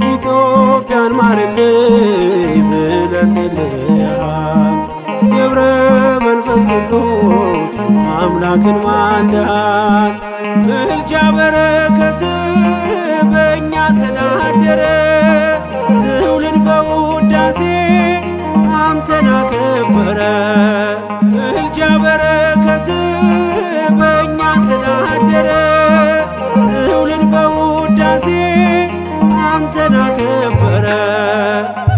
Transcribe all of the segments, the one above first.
ኢትዮጵያን ማርልኝ ብለህ ጸልየሃል። ገብረ መንፈስ ቅዱስ አምላክን ማልደሃል። ምልጃ በረከት በእኛ ስላደረ ትውልድ በውዳሴ አንተን አከበረ። ምልጃ በረከት በእኛ ስላደረ ትውልድ በውዳሴ አንተን አከበረ።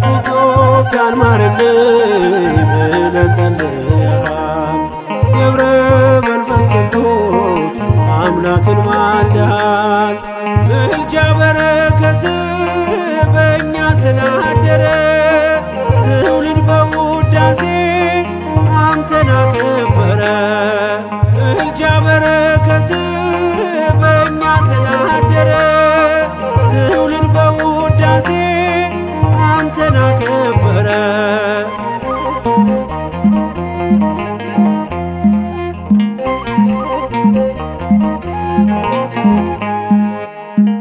ኢትዮጵያን ማርልኝ ብለህ ጸልየሃል። ገብረ መንፈስ ቅዱስ አምላክን ማልደሃል። ምልጃ በረከት በእኛ ስላደረ ትውልድ በውዳሴ አንተን አከበረ። ምልጃ በረከት በእኛ ስላደረ ትውልድ በውዳሴ አንተን አከበረ።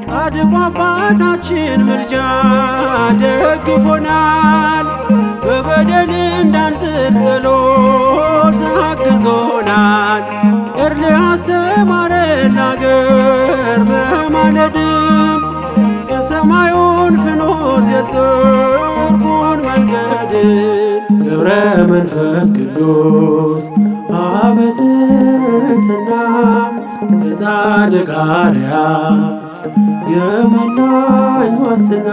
ጻድቁ አባታችን ምልጃ ደግፎናል። በበደል እንዳንዝል ጸሎት አግዞናል። እርልህ አስተማረን አገር በማለድም የሰማዩን ፍኖት የጽድቁን መንገድን ገብረ መንፈስ ቅዱስ አበትትና የጻድቅ አርያ የመናኝ ዋስና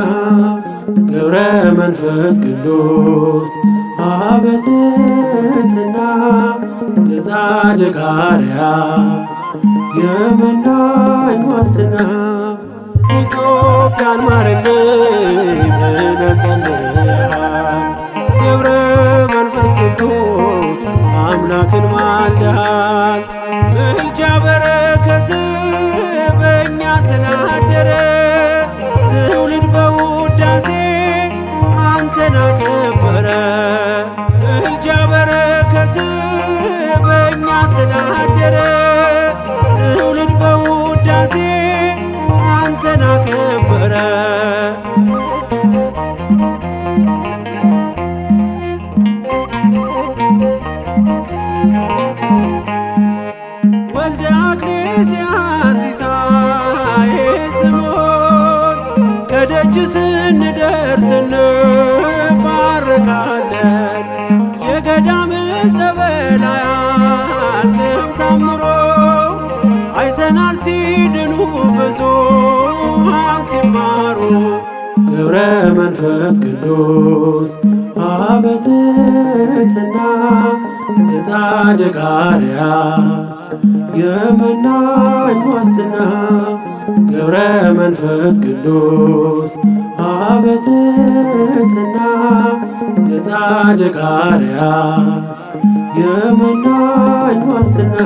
ገብረ መንፈስ ቅዱስ አበትትና የጻድቅ አርያ የመናኝ ዋስና ኢትዮጵያን ማርልኝ ብለህ ጸልየሃል። ገብረ መንፈስ ቅዱስ አምላክን ማልደሃል። ምልጃ በረከት በእኛ ስላደረ ትውልድ በውዳሴ አንተን አከበረ። ምልጃ በረከት በእኛ ስላደረ ትውልድ በውዳሴ አንተን አከበረ። ወልደ አክሌስያስ ሲሳይ ስምዖን ከደጅ ስንደርስ እንባረካለን። የገዳም ጸበል አያልቅም ታምሮ አይተናል ሲድኑ ብዙኃን ሲማሩ። ገብረ መንፈስ ቅዱስ አበትትና የጻድቅ አርያ የመናኝ ዋስና ገብረ መንፈስ ቅዱስ አበትትና የጻድቅ አርያ የመናኝ ዋስና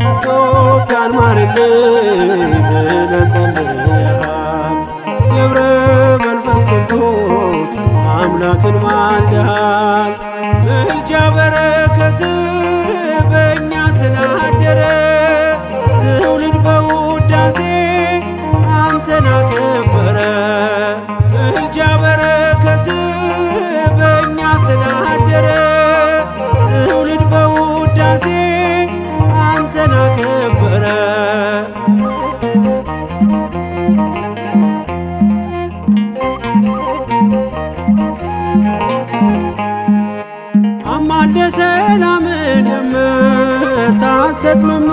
ኢትዮጵያን ማርልኝ ብለህ ጸልየሃል። ገብረ መንፈስ ቅዱስ አምላክን ማልደሃል። ምልጃ በረከት በእኛ ስላደረ ትውልድ በውዳሴ አንተን አከበረ። ምልጃ በረከት በእኛ ስላደረ ትውልድ በውዳሴ አንተን አከበረ። አማልደ ሰላምን የምታሰጥምም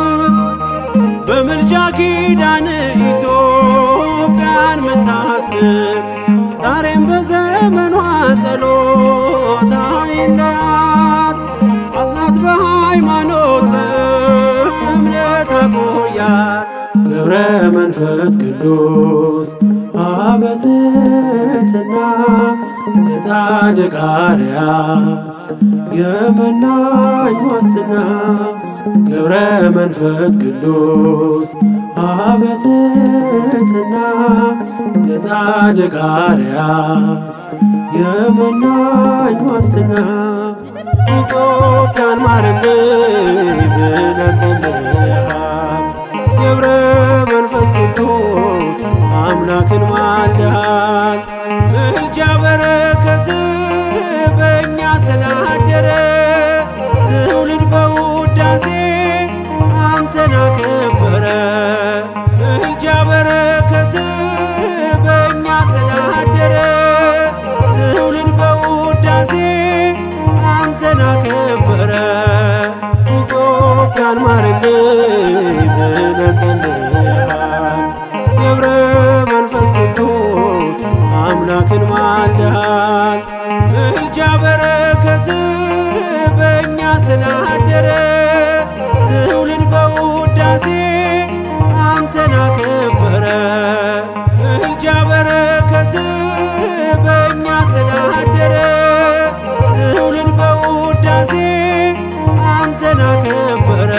በምልጃ ኪዳን ኢትዮጵያን ምታስምር ዛሬም በዘመኗ ጸሎት አይለያት። አጽናት በሃይማኖት በእምነት አቆያት። ገብረ መንፈስ ቅዱስ አበትትና ዋስትና የጻድቅ አርያ የመናኝ ዋስትና ገብረ መንፈስ ቅዱስ አበትትና የጻድቅ አርያ የመናኝ ዋስትና ኢትዮጵያን ማረልኝ ብለህ ጸልየሃል። ገብረ መንፈስ ቅዱስ አምላክን ማልደሃል። ምልጃ በረከት በእኛ ስላደረ ትውልድ በውዳሴ አንተን አከበረ። ምልጃ በረከት በእኛ ስላደረ ትውልድ በውዳሴ አንተን አከበረ። ኢትዮጵያን ማረልኝ ብለህ ጸልየሃል። ገብረ መንፈስ ቅዱስ አምላክን ማልደሃል። ምልጃ በረከት በእኛ ስላደረ ትውልድ በውዳሴ አንተን አከበረ። ምልጃ በረከት በእኛ ስላደረ ትውልድ በውዳሴ አንተን አከበረ።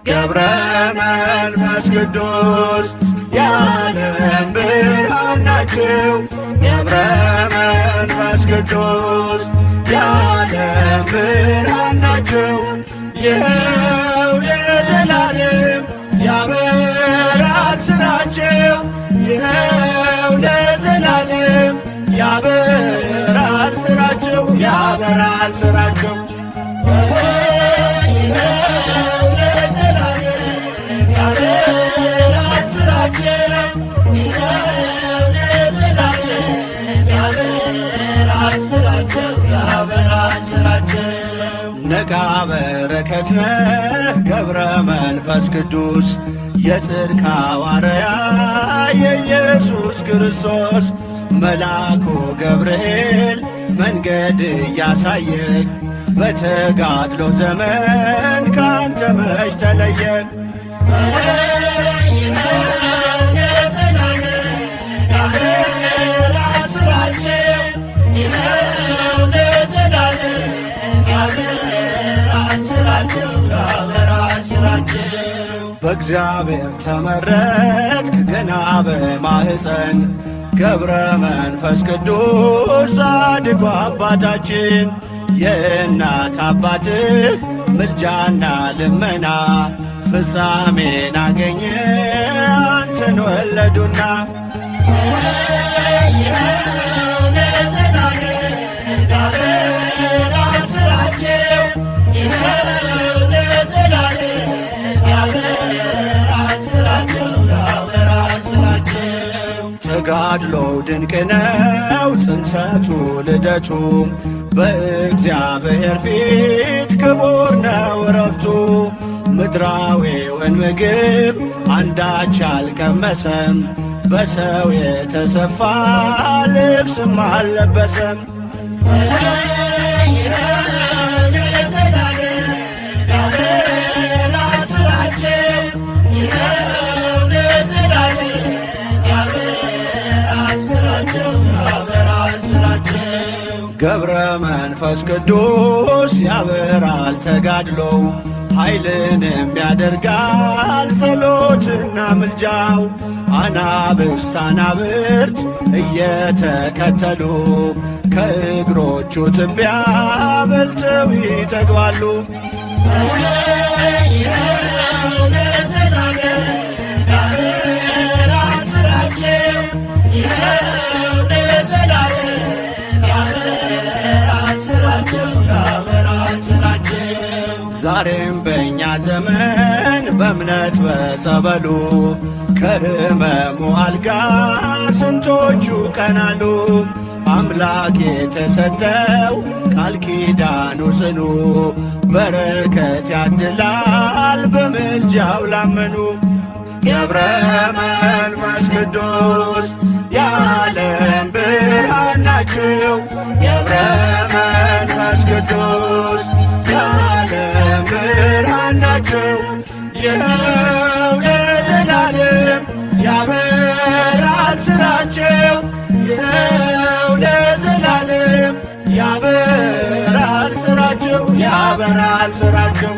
ገብረ መንፈስ ቅዱስ የዓለም ብርሃን ናቸው። ገብረ መንፈስ ቅዱስ የዓለም ብርሃን ናቸው። ይኸው ለዘላለም ያበራል ስራቸው። ይኸው ለዘላለም ያበራል ስራቸው። ያበራል ስራቸው። ነቃ በረከት ነህ ገብረ መንፈስ ቅዱስ የጽድቅ ሐዋርያ የኢየሱስ ክርስቶስ መልአኩ ገብርኤል መንገድ እያሳየን በተጋድሎ ዘመን ካንተ መች ተለየን። በእግዚአብሔር ተመረጥክ ገና በማኅፀን ገብረ መንፈስ ቅዱስ ጻድቁ አባታችን የእናት አባትህ ምልጃና ልመና ፍጻሜን አገኘ አንተን ወለዱና ተጋድሎ ድንቅ ነው ጽንሰቱ ልደቱ በእግዚአብሔር ፊት ክቡር ነው ረፍቱ። ምድራዊውን ምግብ አንዳች አልቀመሰም በሰው የተሰፋ ልብስም አልለበሰም። ገብረ መንፈስ ቅዱስ ያበራል ተጋድሎው ኃይልንም ያደርጋል ጸሎትና ምልጃው። አናብስት አናብርት እየተከተሉ ከእግሮቹ ትቢያ በልተው ይጠግባሉ። ዛሬም በእኛ ዘመን በእምነት በጸበሉ ከሕመሙ አልጋ ስንቶቹ ቀናሉ። አምላክ የተሰጠው ቃል ኪዳኑ ጽኑ በረከት ያድላል በምልጃው ላመኑ። ገብረ መንፈስ ቅዱስ የዓለም ብርሃን ናቸው። ገብረ መንፈስ ቅዱስ የዓለም ብርሃን ናቸው። ይኸው ለዘላለም ያበራል ስራቸው። ይኸው ለዘላለም ያበራል ስራቸው። ያበራል ስራቸው።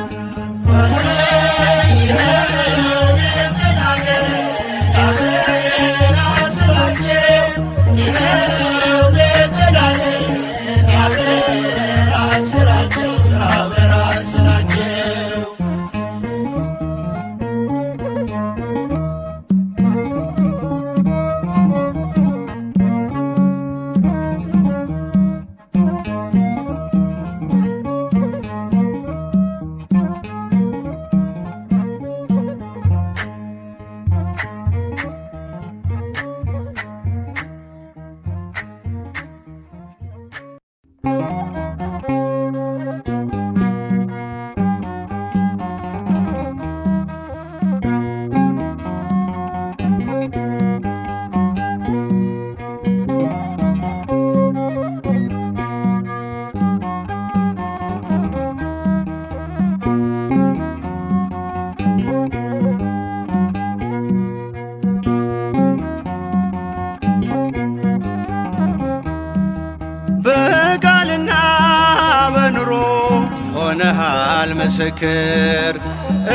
በቃልና በኑሮ ሆነሃል ምስክር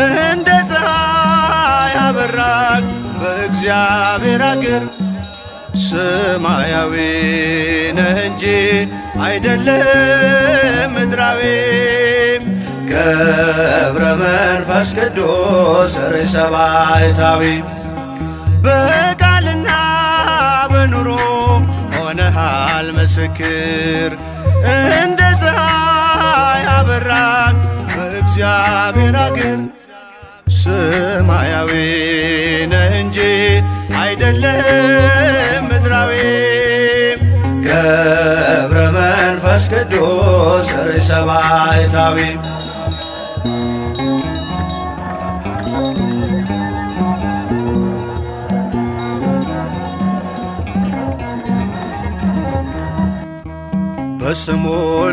እንደ ፀሐይ አበራክ በእግዚአብሔር አገር። ሰማያዊ ነህ እንጂ አይደለም ምድራዊ። ገብረ መንፈስ ቅዱስ ርዕሰ ባሕታዊ በቃልና በኑሮ ሆነሃል ምስክር እንደ ፀሐይ አበራክ በእግዚአብሔር አገር። ሰማያዊ ነህ እንጂ አይደለም ምድራዊ። ገብረ መንፈስ ቅዱስ ርዕሰ ባሕታዊ በስሙ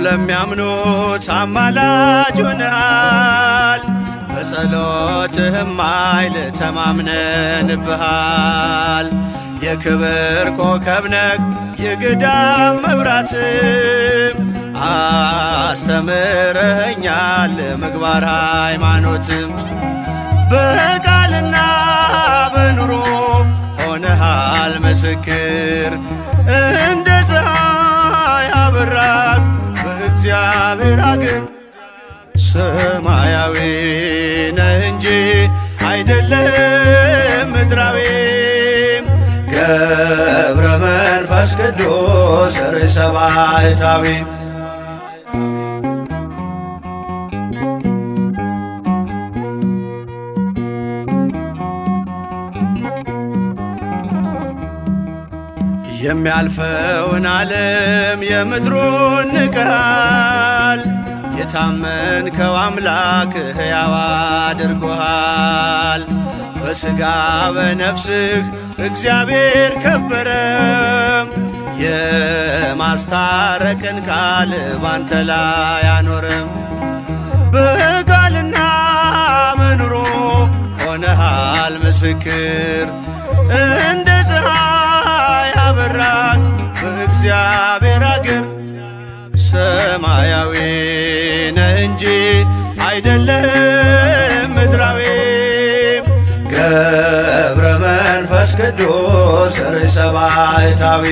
ለሚያምኑት አማላጅ ሆነሃል። በጸሎትህም ኃይል ተማምነንብሃል። የክብር ኮከብ ነህ የገዳም መብራትም አስተምረኸኛል ምግባር ሃይማኖትም። በቃልና በኑሮ ሆነሃል ምስክር እንደ ፀሐይ አበራክ በእግዚአብሔር አገር። ሰማያዊ ነህ እንጂ አይደለም ምድራዊ። ገብረ መንፈስ ቅዱስ ርዕሰ ባሕታዊ የሚያልፈውን ዓለም የምድሩን ንቀሃል። የታመንከው አምላክ ሕያው አድርጎሃል። በሥጋ በነፍስህ እግዚአብሔር ከበረ። የማስታረቅን ቃል ባንተ ላይ አኖረም። በቃልና በኑሮ ሆነሃል ምስክር እንደ ፀሐይ አበራክ በእግዚአብሔር አገር። ሰማያዊ ነህ እንጂ አይደለም ምድራዊ። ገብረ መንፈስ ቅዱስ ርዕሰ ባሕታዊ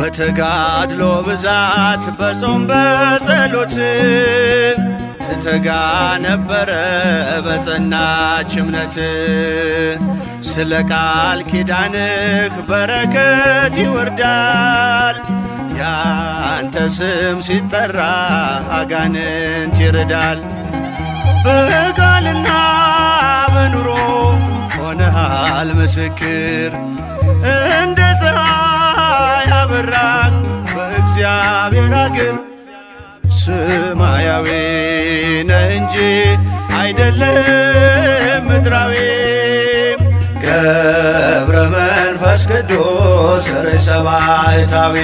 በተጋድሎ ብዛት በጾም በጸሎት ትተጋ ነበረ በጸናች እምነት። ስለ ቃል ኪዳንህ በረከት ይወርዳል፣ ያንተ ስም ሲጠራ አጋንንት ይርዳል። በቃልና በኑሮ ሆነሃል ምስክር፣ እንደ ፀሐይ አበራህ በእግዚአብሔር አገር። ሰማያዊ ነህ እንጂ አይደለም ምድራዊ፣ ገብረ መንፈስ ቅዱስ ርዕሰ ባሕታዊ።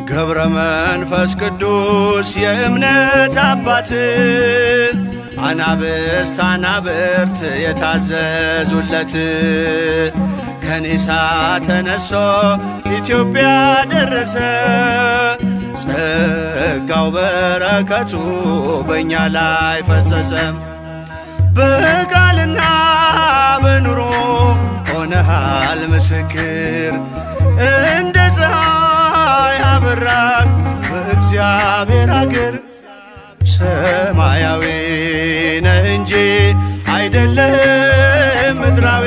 ገብረ መንፈስ ቅዱስ የእምነት አባት፣ አናብስት አናብርት የታዘዙለት፣ ከኒሳ ተነሶ ኢትዮጵያ ደረሰ። ጸጋው በረከቱ በእኛ ላይ ፈሰሰ። በቃልና በኑሮ ሆነሃል ምስክር፣ እንደ ፀሐይ አበራህ በእግዚአብሔር አገር። ሰማያዊ ነህ እንጂ አይደለም ምድራዊ፣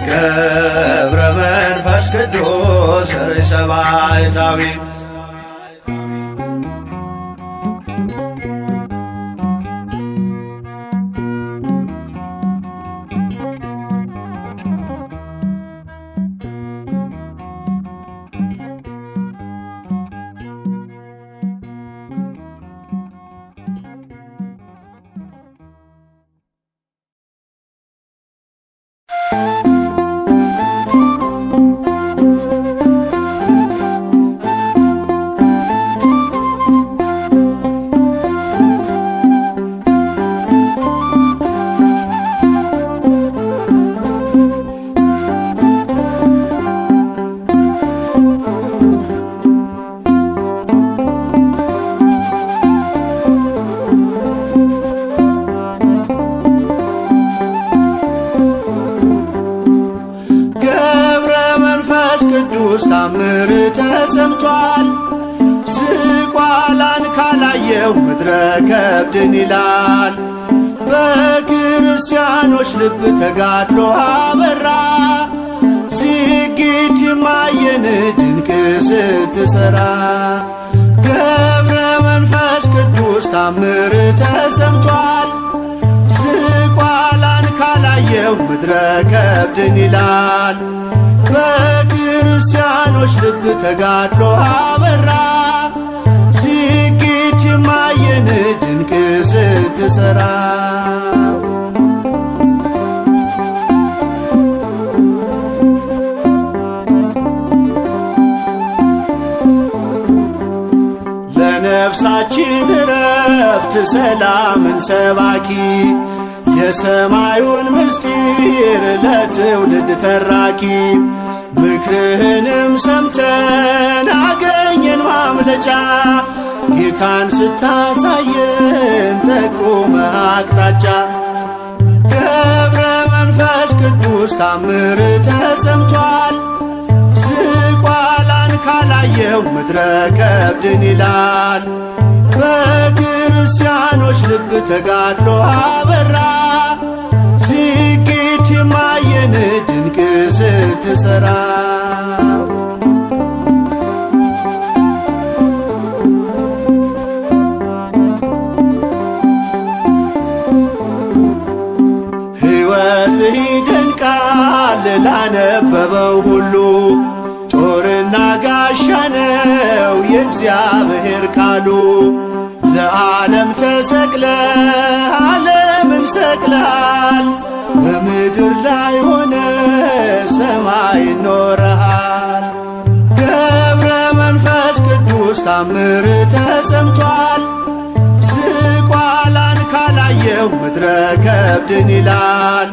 ገብረ መንፈስ ቅዱስ ርዕሰ ባሕታዊ። ታምር ተሰምቷል፣ ዝቋላን ካላየው ምድረ ከብድን ይላል። በክርስቲያኖች ልብ ተጋድሎ አበራ፣ ዝጊት የማየን ድንቅ ስትሰራ። ገብረ መንፈስ ቅዱስ ታምር ተሰምቷል፣ ዝቋላን ካላየው ምድረ ከብድን ይላል። በክርስቲያኖች ልብ ተጋድሎ አበራ፣ ዝጊት የማየን ድንቅ ስትሰራ። ለነፍሳችን እረፍት ሰላምን ሰባኪ፣ የሰማዩን ምስጢር ለትውልድ ተራኪ። ምክርህንም ሰምተን አገኘን ማምለጫ፣ ጌታን ስታሳየን ጠቁመ አቅጣጫ። ገብረ መንፈስ ቅዱስ ታምር ተሰምቷል፣ ዝቋላን ካላየው ምድረ ከብድን ይላል። በክርስቲያኖች ልብ ተጋድሎ አበራ፣ ዝጊት የማየን ድንቅ ስትሰራ። ሕይወትህ ይደንቃል ላነበበው ሁሉ፣ ጦርና ጋሻ ነው የእግዚአብሔር ቃሉ። ለዓለም ተሰቅለ ዓለምን ሰቅለሃል፣ በምድር ላይ ሆነ ሰማይ ኖረሃል። ገብረ መንፈስ ቅዱስ ታምር ተሰምቷል፣ ዝቋላን ካላየው ምድረ ከብድን ይላል።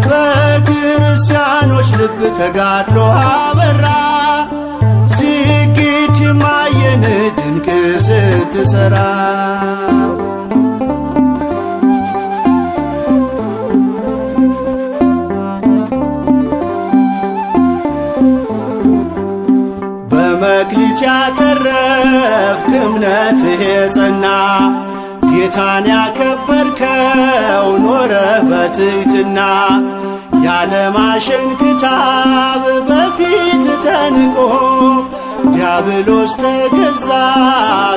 በክርስቲያኖች ልብ ተጋድሎ አበራ፣ ዝጊት የማየን ድንቅ ስትሰራ በመክሊት ያተረፍክ እምነትህ የጸና ጌታን ያከበርከው ኖረ በትሕትና ያለማሸን ክታብ በፊት ተንቆ ዲያብሎስ ተገዛ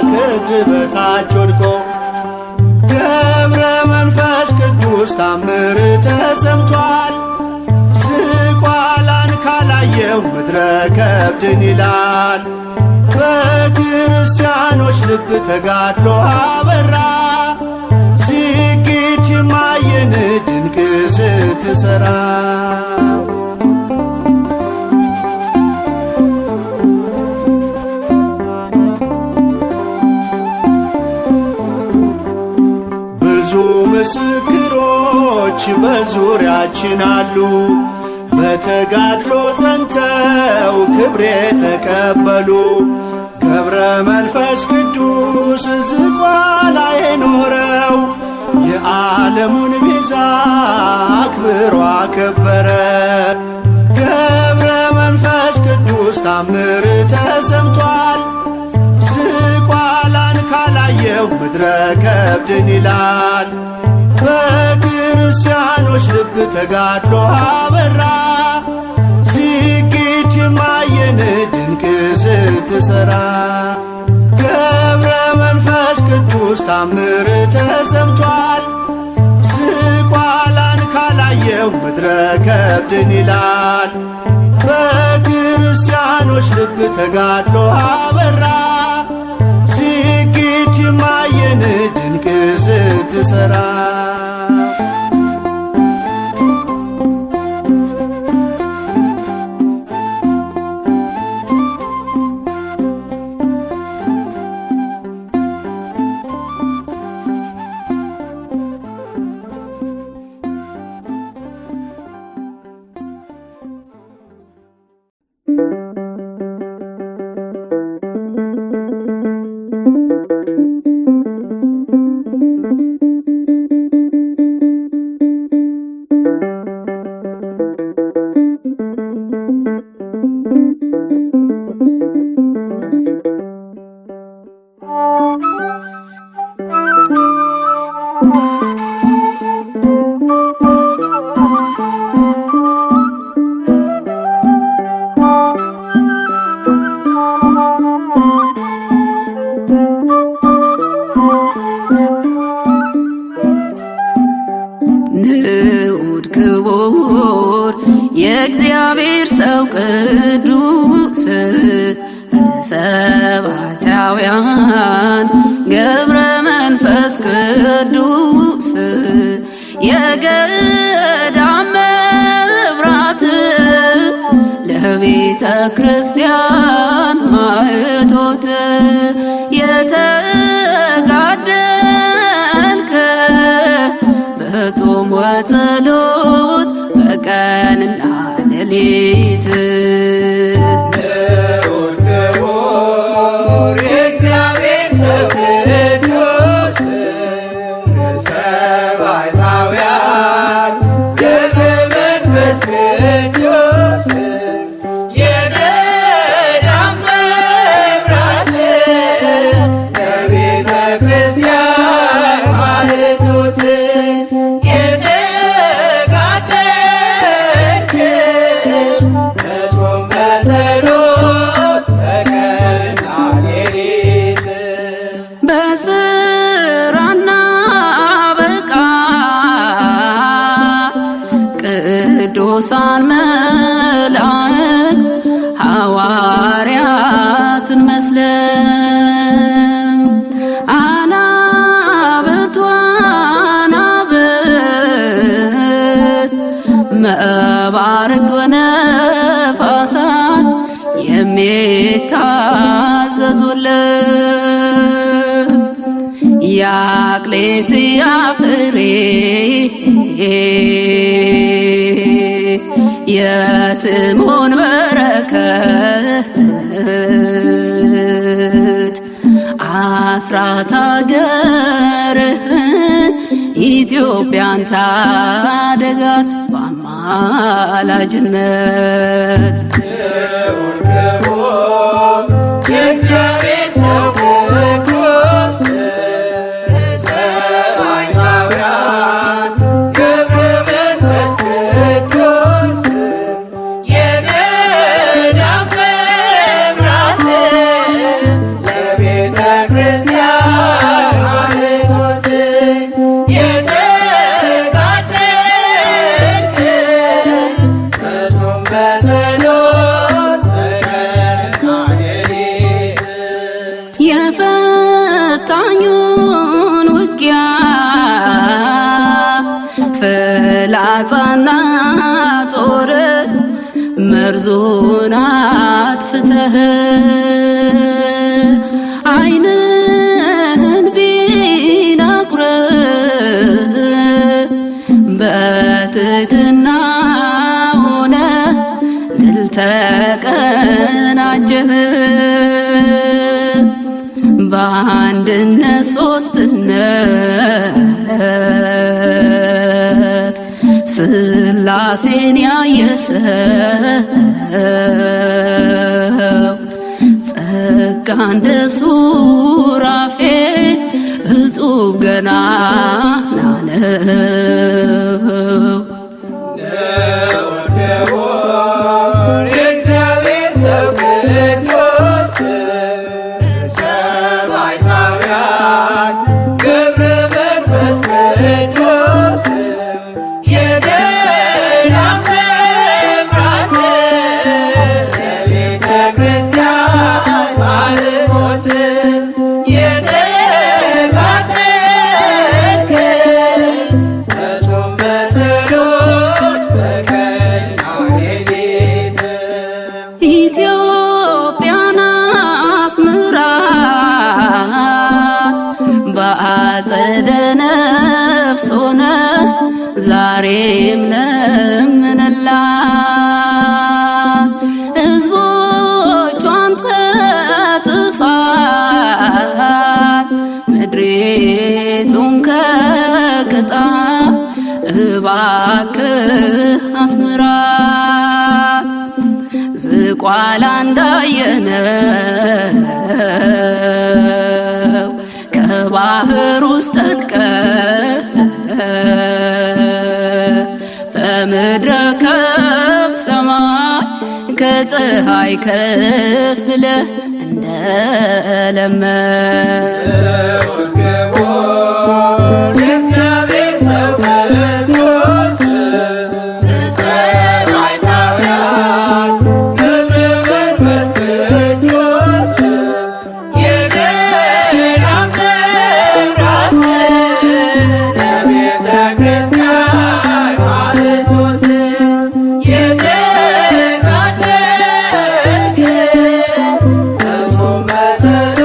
ከእግር በታች ወድቆ ገብረ መንፈስ ቅዱስ ታምር ተሰምቷል። ዝቋላን ካላየው ምድረ ከብድን ይላል። በክርስቲያኖች ልብ ተጋድሎ አበራ ዝጊት የማየን ድንቅ ስትሰራ ብዙ ምስክሮች በዙሪያችን አሉ በተጋድሎ ጸንተው ክብር የተቀበሉ ገብረ መንፈስ ቅዱስ ዝቋላ የኖረው የዓለሙን ቤዛ አክብሮ አከበረ። ገብረ መንፈስ ቅዱስ ታምር ተሰምቷል። ዝቋላን ካላየው ምድረ ከብድን ይላል። በክርስቲያኖች ልብ ተጋድሎ አበራ ዝጊት የማየን ድንቅ ስትሰራ ገብረ መንፈስ ቅዱስ ታምር ተሰምቷል። ዝቋላን ካላየው ምድረ ከብድን ይላል። በክርስቲያኖች ልብ ተጋድሎ አበራ ዝጊት የማየን ድንቅ ስትሰራ ንዑድ ክቡር የእግዚአብሔር ሰው ቅዱስ ርዕሰ ባሕታውያን ገብረ መንፈስ ቅዱስ የገዳም መብራት ለቤተ ክርስቲያን ማዕቶት የተጋደልክ በጾም ወጸሎት በቀንና ሌሊት ንዑድ ክቡር የእግዚአብሔር ሰው ቅዱስ ርዕሰ ባሕታውያን ገብረ መንፈስ ቅዱስ የገዳም መብራት ለቤተ ክርስቲያን ማዕቶት የተጋደልክ በጾም በጸሎት በቀንና ሌሊት በስራና በቃል ቅዱሳን መላእክት ሐዋርያትን መስለም አናብርቱ አናብርት መባርክት ወነፋሳት የሚታዘዙለት የአቅሌስያ ፍሬ የስምዖን በረከት አስራት አገርህን ኢትዮጵያን ታደጋት በአማላጅነት። የእግዚአብሔር ሰው ቅዱስ ርዕሰ ባሕታውያን ገብረ መንፈስ ቅዱስ የገዳም መብራት ለቤተ ክርስቲያን ማኅቶት የተጋደልክ በጾም በጸሎት በቀንና ሌሊት የፈታኙን ውጊያ ፍላጻና ጾር መርዙን አጥፍተህ ዓይንህን ቢነቁርህ በትሕትና ሆነ ድል ተቀናጀህ። በአንድነት ሦስትነት ሥላሴን ያየ ሰው ጸጋ እንደ ሱራፌል እጹብ ገናና ነው። የእግዚአብሔር ሰው ቅዱስ ርዕሰ ባሕታውያን ገብረ መንፈስ ቅዱስ የገዳም መብራት ለቤተ ክርስቲያን ማኅቶት የተጋደልክ በጾም በጸሎት በቀንና ሌሊት ኢትዮጵያን አስምራት በአጸደ ነፍስ ሆነ ዛሬም ለምንላት ሕዝቦቿን ከጥፋት ምድሪቱን ከቅጣት እባክህ አስምራት። ዝቋላ እንዳየነው ከባህር ውስጥ ጠልቀህ በምድረ ከብድ ሰማይ ከፀሐይ ከፍ ብለህ እንደለመንክ የእግዚአብሔር ሰው ቅዱስ ርዕሰ ባሕታውያን ገብረ መንፈስ ቅዱስ የገዳም መብራት ለቤተ ክርስቲያን ማኅቶት የተጋደልክ በጾም በጸሎት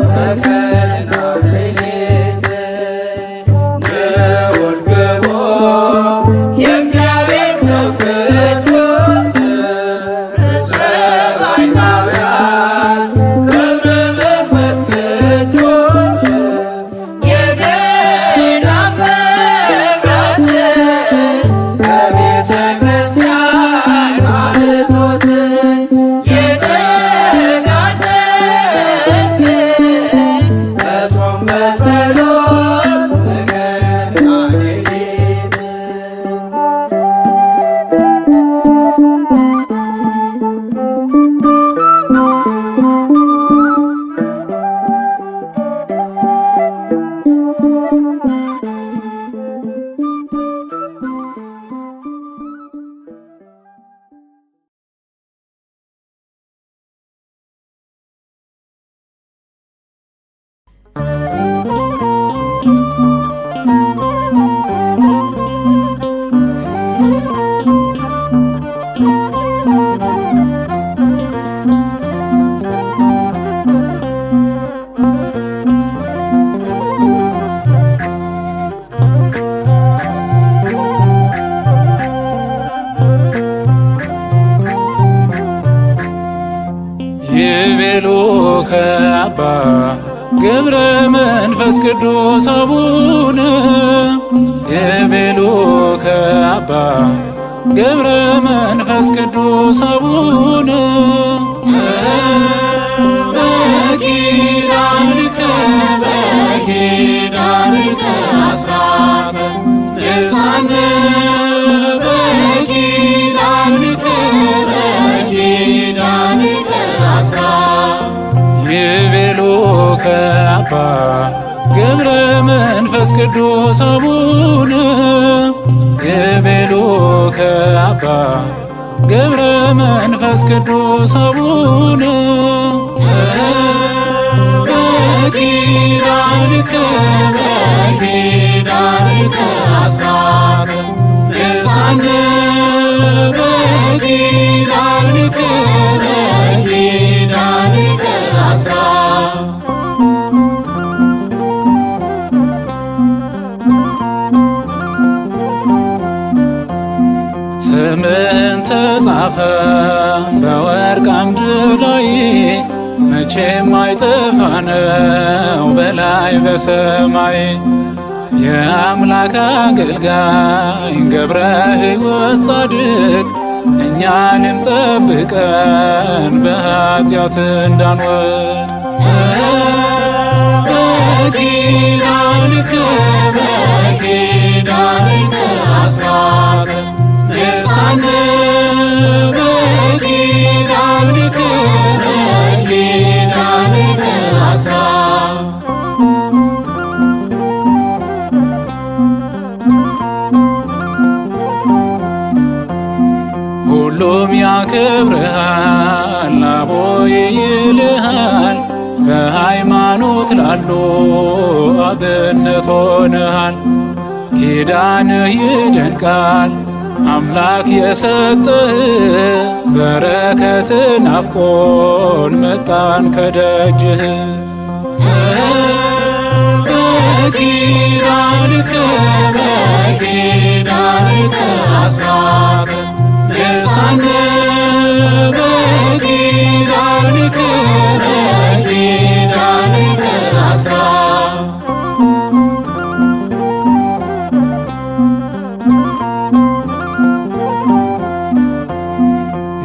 በቀንና ሌሊት ንዑድ ክቡር የእግዚአብሔር ሰው ቅዱስ ርዕሰ ባሕታውያን ገብረ መንፈስ ቅዱስ የገዳም መብራት ለቤተ ክርስቲያን ማኅቶት የተጋደልክ በጾም በጸሎት በቀንና ሌሊት ይቤሉ ከአባ ገብረ መንፈስ ቅዱስ አቡነ ይቤሉከ አባ ገብረ መንፈስ ቅዱስ አቡነ በኪዳንከ በኪዳንከ አስራተ ንሳነ በኪዳንከ በኪዳንከ አስራተ ይቤሉከ አባ ገብረ መንፈስ ቅዱስ አቡነ ይቤሉከ አባ ገብረ መንፈስ ቅዱስ አቡነ በኪዳንከ በኪዳንከ አስራተ ንሳነ በኪዳንከ በኪዳንከ አስራተ ስምን ተጻፈ በወርቅ አምድ ላይ መቼም አይጠፋ ነው በላይ በሰማይ የአምላክ አገልጋይ ገብረ ሕይወት ጻድቅ እኛንም ጠብቀን በኃጢአት እንዳንወድቅ በኪዳንከ በኪዳንከ አስራተ ንሳነ በኪዳንከ በኪዳንከ አስራተ ሁሉም ያከብርሃል አቦይ ይልሃል በሃይማኖት ላሉ አብነት ሆነሃል። ኪዳንህ ይደንቃል አምላክ የሰጠህ በረከት ናፍቆን መጣን ከደጅህ በኪዳንከ በኪዳንከ አስራተ ንሳነ በኪዳንከ በኪዳንከ አስራተ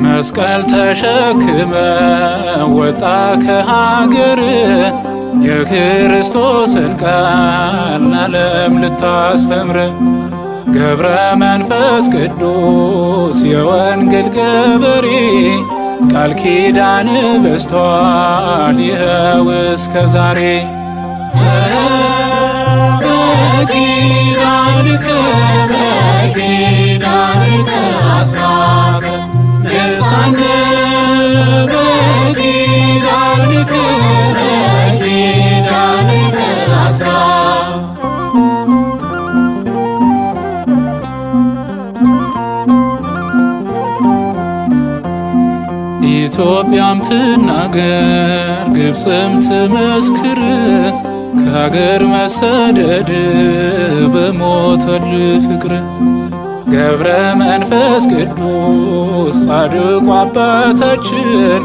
መስቀል ተሸክመ ወጣ ከሀገር የክርስቶስን ቃል ዓለም ልታስተምር ገብረ መንፈስ ቅዱስ የወንጌል ገበሬ ቃል ኪዳን በስቷል ይኸው እስከ ዛሬ በኪዳንከ በኪዳንከ አስራተ ንሳነ በኪዳንከ በኪዳንከ አስራተ ኢትዮጵያም ትናገር ግብፅም ትመስክር ከሀገር መሰደድ በሞተል ፍቅር ገብረ መንፈስ ቅዱስ ጻድቁ አባታችን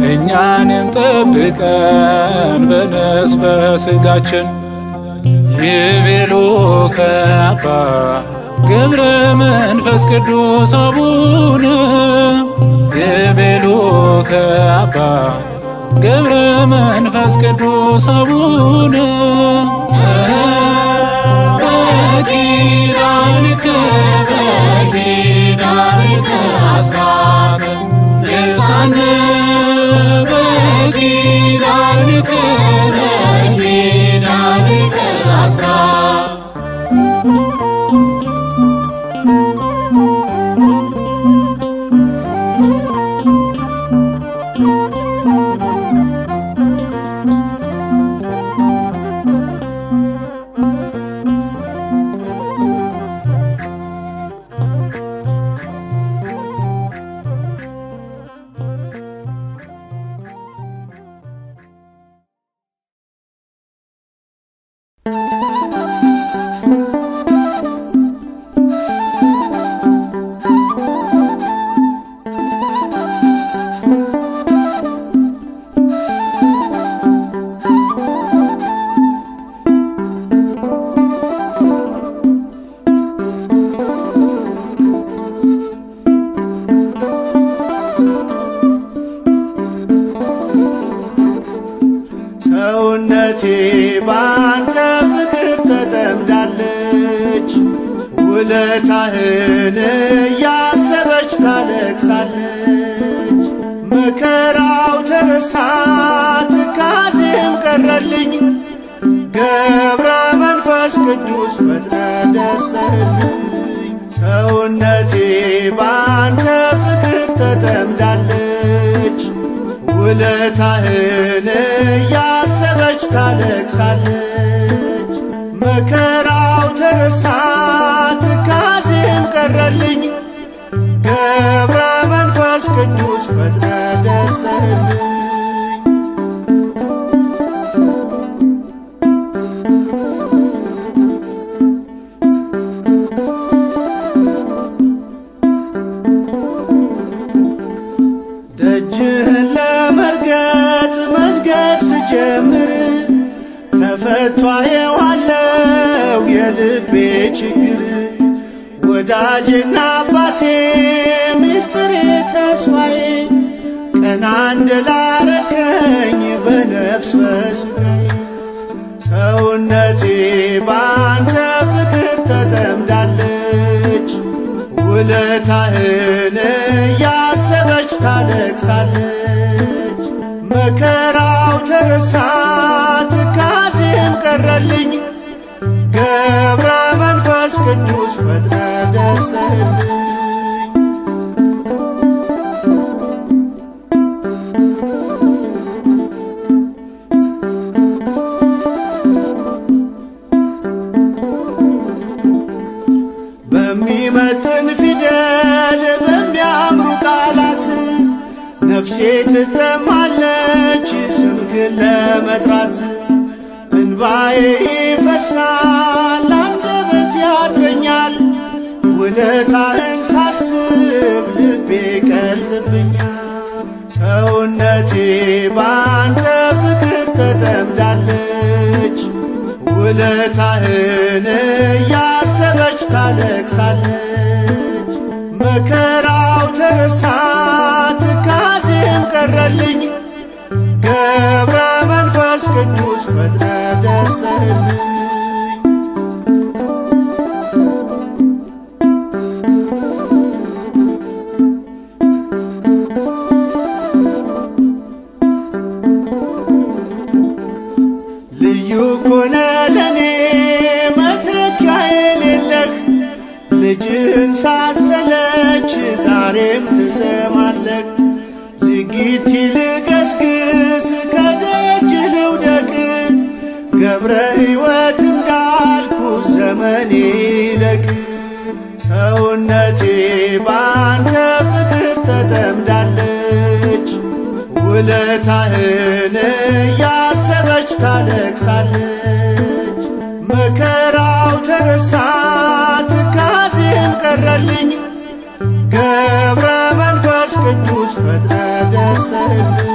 እኛንም ጠብቀን በነፍስ በሥጋችን ይቤሉከ አባ ገብረ መንፈስ ቅዱስ አቡነ ይቤሉከ አባ ገብረ መንፈስ ቅዱስ አቡነ በኪዳንከ በኪዳንከ አስራተ ንሳነ በኪዳንከ በኪዳንከ አስራተ ሰውነቴ ባንተ ፍቅር ተጠምዳለች። ውለታህን እያሰበች ታለቅሳለች። መከራው ተረሳ ትካዜም ቀረልኝ። ገብረ መንፈስ ቅዱስ ፈጥነ ደርሰህልኝ። ሰውነቴ ባንተ ፍቅር ተጠምዳለች። ውለታህን እያሰበች ታለቅሳለች። መከራው ተረሳ ትካዜም ቀረልኝ። ገብረ መንፈስ ቅዱስ ፈጥነ ደርሰህልኝ። ደጅህን ለመርገጥ መንገድ ስጀምር ተፈቷ የዋለው የልቤ ችግር። ወዳጄና አባቴ ሚስጥሬ ተስፋዬ ቀና እንደላረከኝ በነፍስ በሥጋዬ። ሰውነቴ ባንተ ፍቅር ተጠምዳለች። ውለታህን እያሰበች ታለቅሳለች። መከራው ተረሳ ትካዜም ቀረልኝ። ገብረ መንፈስ ቅዱስ ፈጥነ ደርሰህልኝ። በሚመጥን ፊደል በሚያምሩ ቃላት ነፍሴ ትጠማለች ስምህን ለመጥራት። እንባዬ ይፈሳል አንደበት ያጥረኛል። ውለታህን ሳስብ ልቤ ቀልጥብኛል። ሰውነቴ ባንተ ፍቅር ተጠምዳለች። ውለታህን እያሰበች ታለቅሳለች። መከራው ተረሳ ትካዜም ቀረልኝ። ገብረ መንፈስ ቅዱስ ፈጥነ ደርሰህልኝ። ልዩ ኮነ ለኔ መተኪያ የሌለህ። ልጅህን ሳትሰለች ዛሬም ትሰማለህ። ዝጊት ልገስግስ ከደጅ ልውደቅ። ገብረ ሕይወት እንዳልኩ ዘመኔ ይለቅ። ሰውነቴ ባንተ ፍቅር ተጠምዳለች። ውለታህን እያሰበች ታለቅሳለች። መከራው ተረሳ ትካዜም ቀረልኝ። ገብረ መንፈስ ቅዱስ ፈጥነ ደርሰህልኝ።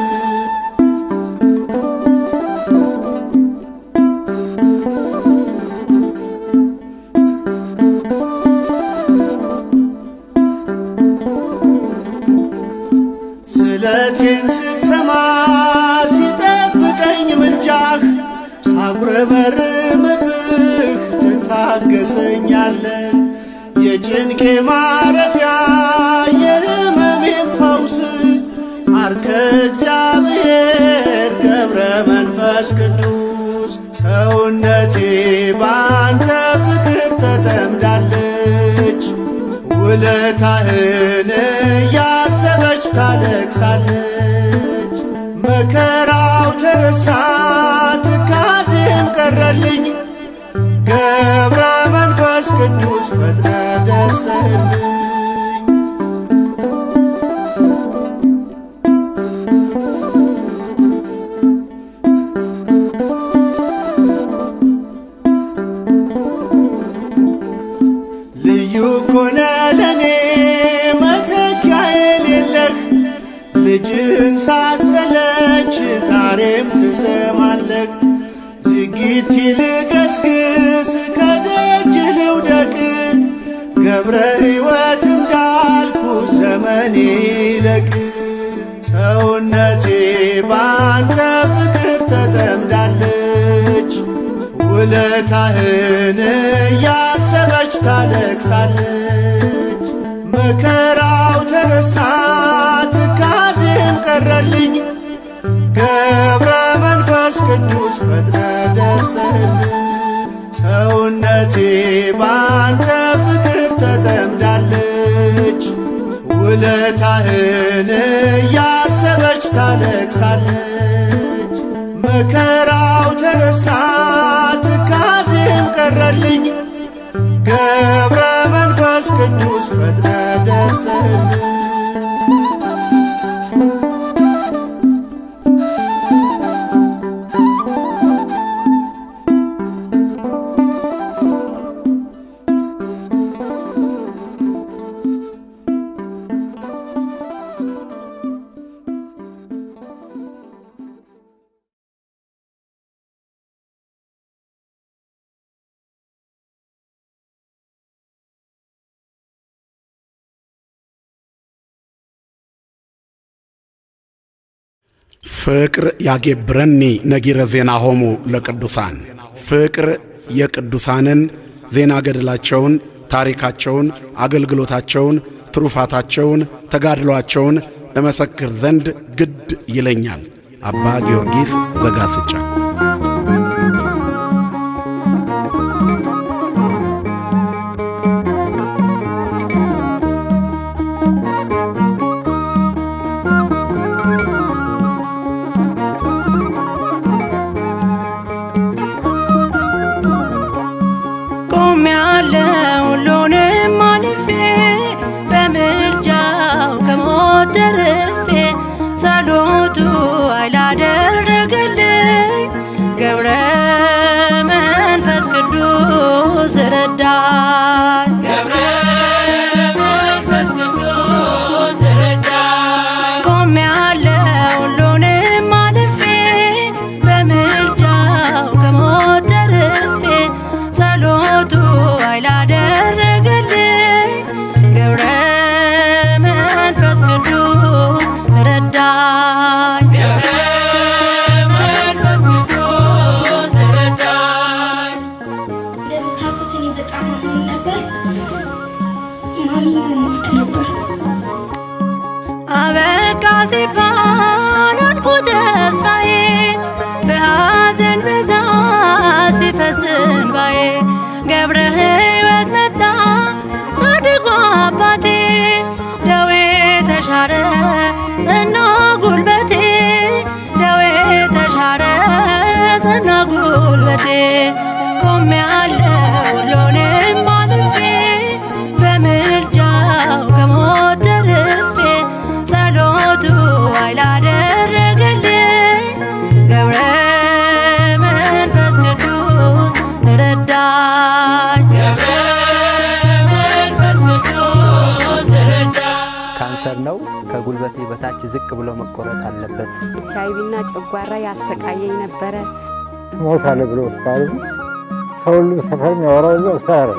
ስለቴን ስትሰማ ሲጠብቀኝ ምልጃህ ሳጉረመርምብህ ትታገሰኛለህ። የጭንቄ ማረፊያ የሕመሜም ፈውስ አርከ እግዚአብሔር ገብረ መንፈስ ቅዱስ። ሰውነቴ ባንተ ፍቅር ተጠምዳለች። ውለታህን እያሰበች ታለቅሳለች። መከራው ተረሳ ትካዜም ቀረልኝ። ገብረ መንፈስ ቅዱስ ፈጥነ ደርሰህልኝ። ልዩ ኮነ ለኔ መተኪያ የሌለህ። ልጅህን ሳትሰለች ዛሬም ትሰማለህ። ዝጊት ልገስግስ ከደጅ ልውደቅ። ገብረ ሕይወት እንዳልኩ ዘመኔ ይለቅ። ሰውነቴ ባንተ ፍቅር ተጠምዳለች። ውለታህን እያሰበች ታለቅሳለች። መከራው ተረሳ ትካዜም ቀረልኝ። ገብረ መንፈስ ቅዱስ ፈጥነ ደርሰህልኝ። ሰውነቴ ባንተ ፍቅር ተጠምዳለች። ውለታህን እያሰበች ታለቅሳለች። መከራው ተረሳ ትካዜም ቀረልኝ። ገብረ መንፈስ ቅዱስ ፈጥነ ደርሰህልኝ። ፍቅር ያጌብረኒ ነጊረ ዜና ሆሙ ለቅዱሳን። ፍቅር የቅዱሳንን ዜና ገድላቸውን፣ ታሪካቸውን፣ አገልግሎታቸውን፣ ትሩፋታቸውን፣ ተጋድሏቸውን እመሰክር ዘንድ ግድ ይለኛል። አባ ጊዮርጊስ ዘጋስጫ። ሁሉንም አልፌ በምልጃው ከሞት ተርፌ ጸሎቱ ኃይል አደረገልኝ። ገብረ መንፈስ ቅዱስ ረዳኝ። ገብረ መንፈስ ቅዱስ ረዳኝ። ቆሜያለሁ ሁሉንም አልፌ በምልጃው ከሞት ተርፌ ጸሎቱ ኃይል አደረገልኝ። ገብረ መንፈስ ቅዱስ ረዳኝ። ገብረ መንፈስ ቅዱስ ረዳኝ። እንደምታውቁት እኔ በጣም አሞኝ ነበር። ማሚ ሞት ነበር። አበቃ ሲባል አልኩ ተስፋዬ፣ በሐዘን ብዛት ሲፈስ እንባዬ። ገብረ ሕይወት መጣ ጻድቁ አባቴ፣ ደዌ ተሻረ ጸና ጉልበቴ፣ ደዌ ተሻረ ጸና ጉልበቴ። ቆሜያለሁ ሁሉንም አልፌ በምልጃው ከሞት ተርፌ ጸሎቱ ኃይል አደረገልኝ። ገብረ መንፈስ ቅዱስ ረዳኝ። ገብረ መንፈስ ቅዱስ ረዳኝ። ካንሰር ነው። ከጉልበቴ በታች ዝቅ ብሎ መቆረጥ አለበት። ኤችአይቪና ጨጓራ ያሰቃየኝ ነበረ። ትሞታለህ ብሎ ስታሉ ሰው ሁሉ ሰፈር የሚያወራው ሁሉ አስፈራራ።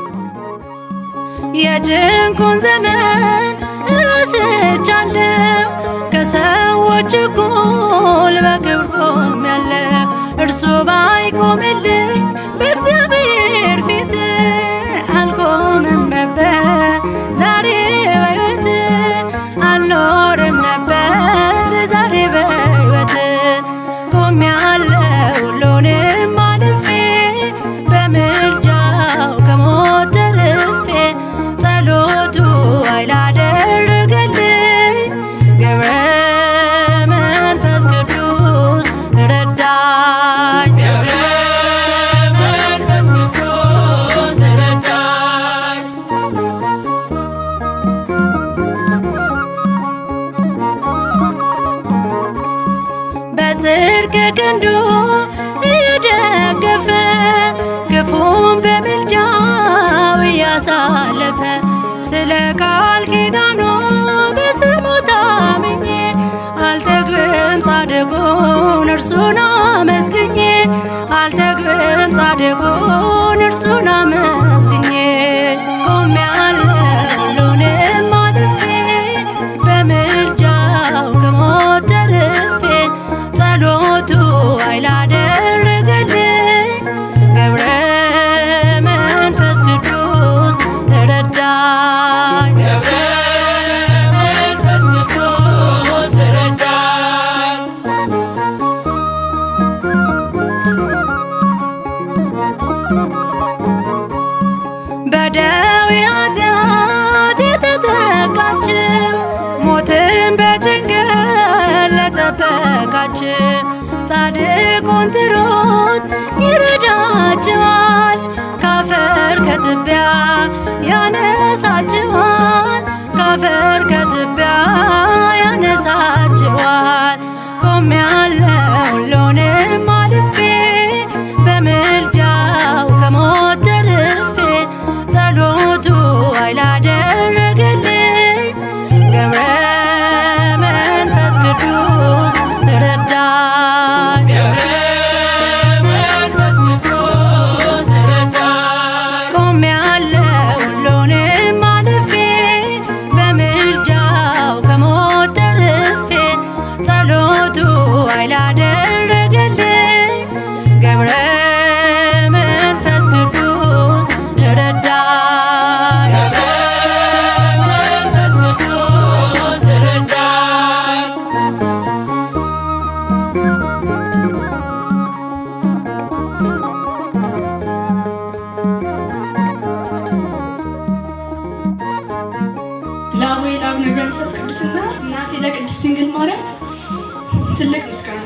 የጭንቁን ዘመን እረስቻለሁ፣ ከሰዎች እኩል በክብር ቆሜያለሁ። እርሱ ባይቆምልኝ በእግዚአብሔር ፊት አልቆምም ነበር። ዛሬ በሕይወት አልኖርም ነበር። ዛሬ በሕይወት ቆሜያለሁ ሁሉንም አልፌ በምልጃው ከሞት ተርፌ ጸሎቱ ኃይል አደረገልኝ። ገብረ መንፈስ ቅዱስ ረዳኝ። ገብረ መንፈስ ቅዱስ ረዳኝ። በጽድቅ ክንዱ እየደገፈ ክፉን በምልጃው እያሳለፈ ስለ ቃል ኪዳኑ በስሙ ታምኜ አልጠግብም ጻድቁን እርሱን አመስግኜ አልጠግብም ጻድቁን እርሱን አመስግኜ ቆሜያለሁ ሁሉንም አልፌ በምልጃው ከሞት ተርፌ ጸሎቱ ኃይል አደረገልኝ። ገብረ ጻድቁን ጥሩት ይረዳችኋል፣ ካፈር ከትቢያ ያነሳችኋል፣ ካፈር ከትቢያ ያነሳችኋል። ቆሜያለሁ ሁሉንም አልፌ በምልጃው ከሞት ተርፌ ጸሎቱ ኃይል አደረገልኝ ገብረ መንፈስ ቅዱስ ረዳኝ። ቆሜያለሁ ሁሉንም አልፌ በምልጃው ከሞት ተርፌ ጸሎቱ ኃይል አደረገልኝ ገብረ መንፈስ ቅዱስ ረዳኝ። ለአቡነ ገብረ መንፈስ ቅዱስና እናቴ ለቅድስት ድንግል ማርያም ትልቅ ምስጋና